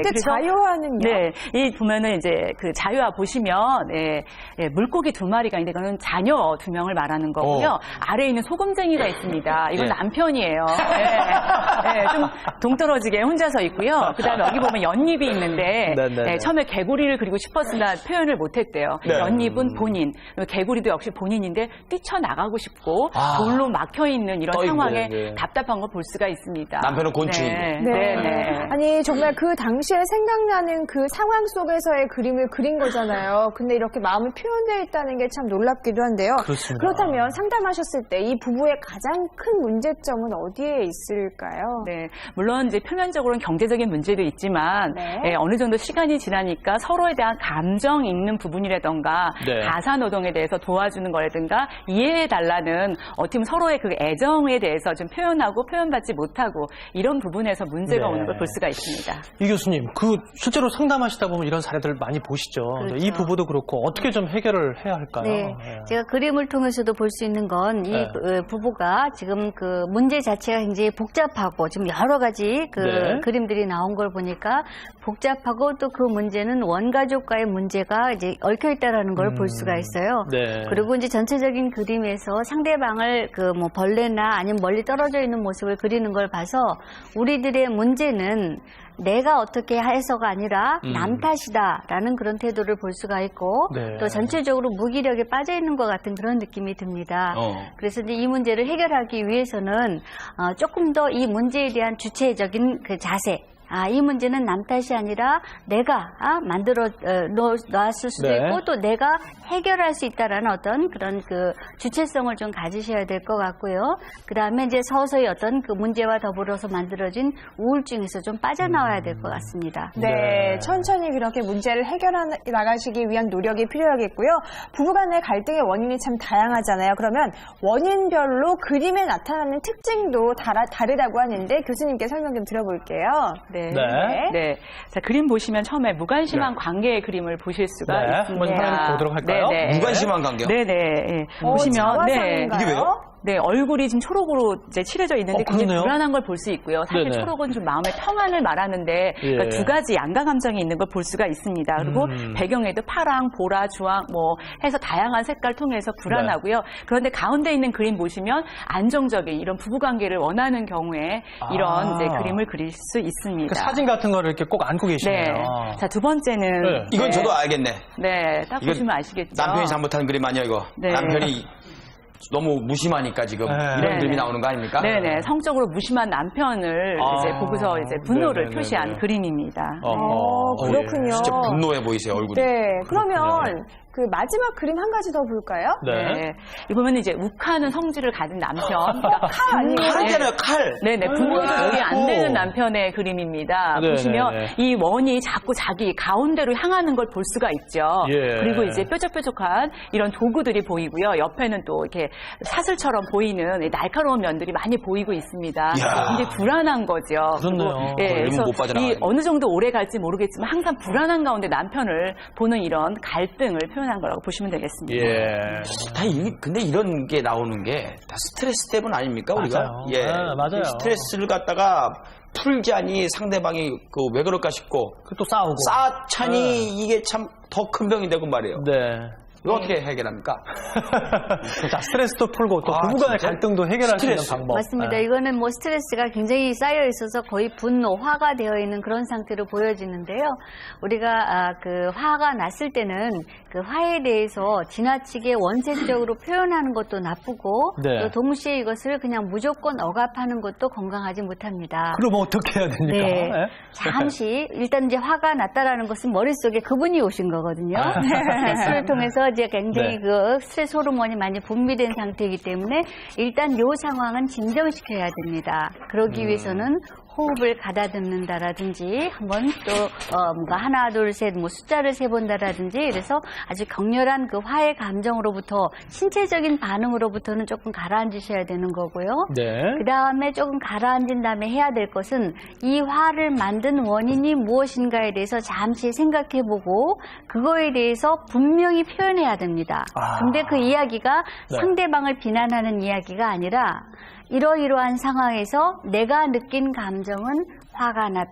그때 그래서, 자유화는요? 네, 이 보면은 이제 그 자유화 보시면 물고기 2마리가 있는데 그거는 자녀 2명을 말하는 거고요. 아래에 있는 소금쟁이가 있습니다. 이건 남편이에요. 좀 동떨어지게 혼자서 있고요. 그다음에 여기 보면 연잎이 있는데 처음에 개구리를 그리고 싶었으나 표현을 못했대요. 연잎은 본인, 개구리도 역시 본인인데 뛰쳐나가고 싶고 돌로 막혀있는 이런 상황에 답답한 걸 볼 수가 있습니다. 남편은 곤충이고. 네. 아니 정말 그 당시에 생각나는 그 상황 속에서의 그림을 그린 거잖아요. 근데 이렇게 마음이 표현되어 있다는 게 참 놀랍기도 한데요. 그렇습니다. 그렇다면 상담하셨을 때 이 부부의 가장 큰 문제점은 어디에 있을까요? 네, 물론 이제 표면적으로는 경제적인 문제도 있지만 어느 정도 시간이 지나니까 서로에 대한 감정 있는 부분이라던가 가사 노동에 대해서 도와주는 거라든가 이해해달라는 어떻게 보면 서로의 그 애정에 대해서 좀 표현하고 표현받지 못하고 이런 부분에서 문제가 오는 걸 볼 수가 있습니다. 이 교수님, 실제로 상담하시다 보면 이런 사례들 많이 보시죠. 그렇죠. 이 부부도 그렇고 어떻게 좀 해결을 해야 할까요? 네, 제가 그림을 통해서도 볼 수 있는 건 이 부부가 지금 그 문제 자체가 굉장히 복잡하고 지금 여러 가지 그림들이 나온 걸 보니까 복잡하고 또 그 문제는 원가족과의 문제가 이제 얽혀 있다라는 걸 볼 수가 있어요. 그리고 이제 전체적인 그림에서 상대방을 그 뭐 벌레나 아니면 멀리 떨어져 있는 모습을 그리는 걸 봐서 우리들의 문제는 내가 어떻게 해서가 아니라 남 탓이다라는 그런 태도를 볼 수가 있고 또 전체적으로 무기력에 빠져 있는 것 같은 그런 느낌이 듭니다. 그래서 이제 이 문제를 해결하기 위해서는 조금 더 이 문제에 대한 주체적인 그 자세, 이 문제는 남 탓이 아니라 내가 만들어 놨을 수도 있고 또 내가 해결할 수 있다라는 어떤 그런 그 주체성을 좀 가지셔야 될 것 같고요. 그 다음에 이제 서서히 어떤 그 문제와 더불어서 만들어진 우울증에서 좀 빠져나와야 될 것 같습니다. 네, 천천히 그렇게 문제를 해결해 나가시기 위한 노력이 필요하겠고요. 부부간의 갈등의 원인이 참 다양하잖아요. 그러면 원인별로 그림에 나타나는 특징도 다르다고 하는데 교수님께 설명 좀 들어볼게요. 네. 자, 그림 보시면 처음에 무관심한 관계의 그림을 보실 수가 있습니다. 한번 보도록 할까요? 무관심한 관계요? 보시면 이게 왜요? 네, 얼굴이 지금 초록으로 이제 칠해져 있는데 굉장히 그러네요. 불안한 걸 볼 수 있고요. 사실 초록은 좀 마음의 평안을 말하는데 그러니까 두 가지 양가 감정이 있는 걸 볼 수가 있습니다. 그리고 배경에도 파랑, 보라, 주황 뭐 해서 다양한 색깔 통해서 불안하고요. 그런데 가운데 있는 그림 보시면 안정적인 이런 부부 관계를 원하는 경우에 이런 이제 그림을 그릴 수 있습니다. 그 사진 같은 거를 이렇게 꼭 안고 계시네요. 자, 두 번째는 이건 저도 알겠네. 네, 딱 보시면 아시겠죠. 남편이 잘못한 그림 아니야 이거. 남편이 너무 무심하니까 지금 이런 그림이 나오는 거 아닙니까? 네네. 성적으로 무심한 남편을 이제 보고서 이제 분노를 표시한 그림입니다. 그렇군요. 진짜 분노해 보이세요, 얼굴이. 네, 그러면 그 마지막 그림 한 가지 더 볼까요? 네. 이 보면 이제 욱하는 성질을 가진 남편. 그러니까 칼 아니에요? 칼이잖아요, 칼. 네네. 분노 조절이 안 되는 남편의 그림입니다. 보시면 이 원이 자꾸 자기 가운데로 향하는 걸 볼 수가 있죠. 그리고 이제 뾰족뾰족한 이런 도구들이 보이고요. 옆에는 또 이렇게 사슬처럼 보이는 날카로운 면들이 많이 보이고 있습니다. 굉장히 불안한 거죠. 그렇네요. 그래서 이 어느 정도 오래 갈지 모르겠지만 항상 불안한 가운데 남편을 보는 이런 갈등을 표현한 거라고 보시면 되겠습니다. 근데 이런 게 나오는 게 다 스트레스 때문 아닙니까, 우리가? 맞아요. 스트레스를 갖다가 풀자니 상대방이 왜 그럴까 싶고 또 싸우고 쌓자니 이게 참 더 큰 병이 되고 말이에요. 이거 어떻게 해결합니까? 자, 스트레스도 풀고 또 부부간의 갈등도 해결할 수 있는 방법. 맞습니다. 이거는 뭐 스트레스가 굉장히 쌓여 있어서 거의 분노, 화가 되어 있는 그런 상태로 보여지는데요. 우리가 그 화가 났을 때는 그 화에 대해서 지나치게 원색적으로 표현하는 것도 나쁘고 또 동시에 이것을 그냥 무조건 억압하는 것도 건강하지 못합니다. 그럼 어떻게 해야 됩니까? 잠시 일단 이제 화가 났다라는 것은 머릿속에 그분이 오신 거거든요. 스트레스를 통해서 이제 굉장히 그 스트레스 호르몬이 많이 분비된 상태이기 때문에 일단 이 상황은 진정시켜야 됩니다. 그러기 위해서는 호흡을 가다듬는다라든지 한번 또 뭔가 하나 둘 셋 뭐 숫자를 세본다라든지 그래서 아주 격렬한 그 화의 감정으로부터 신체적인 반응으로부터는 조금 가라앉으셔야 되는 거고요. 그 다음에 조금 가라앉은 다음에 해야 될 것은 이 화를 만든 원인이 무엇인가에 대해서 잠시 생각해보고 그거에 대해서 분명히 표현해야 됩니다. 근데 그 이야기가 상대방을 비난하는 이야기가 아니라 이러이러한 상황에서 내가 느낀 감정은 화가 났다.